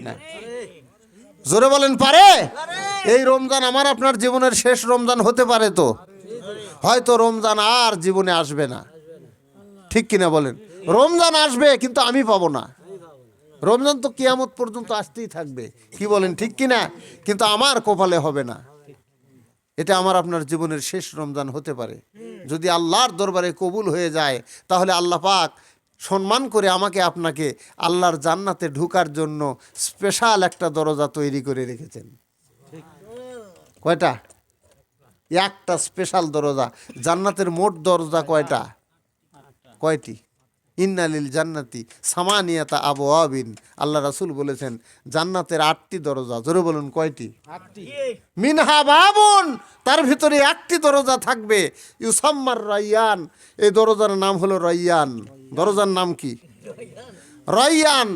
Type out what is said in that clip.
না, জোরে বলেন পারে? এই রমজান আমার আপনার জীবনের শেষ রমজান হতে পারে, তো হয়তো রমজান আর জীবনে আসবে না, ঠিক কিনা বলেন? রমজান আসবে কিন্তু আমি পাবো না। রমজান তো কিয়ামত পর্যন্ত আসতেই থাকবে, কি বলেন ঠিক কিনা? কিন্তু আমার কপালে হবে না। এটা আমার আপনার জীবনের শেষ রমজান হতে পারে। যদি আল্লাহর দরবারে কবুল হয়ে যায়, তাহলে আল্লাহ পাক সম্মান করে আমাকে আপনাকে আল্লাহর জান্নাতে ঢোকার জন্য স্পেশাল একটা দরজা তৈরি করে রেখেছেন। কয়টা? একটা স্পেশাল দরজা। জান্নাতের মোট দরজা কয়টা? কয়টি? ইন্নালিল জান্নাতি সামানিয়াতা আবওয়াবিন। আল্লাহ রাসূল বলেছেন জান্নাতের 8টি দরজা। জোরে বলুন কয়টি? মিনহা বাবুন, তার ভিতরে একটি দরজা থাকবে ইউসাম্মার রায়্যান। এই দরজার নাম হলো রায়্যান। দরজার নাম কি? রায়্যান।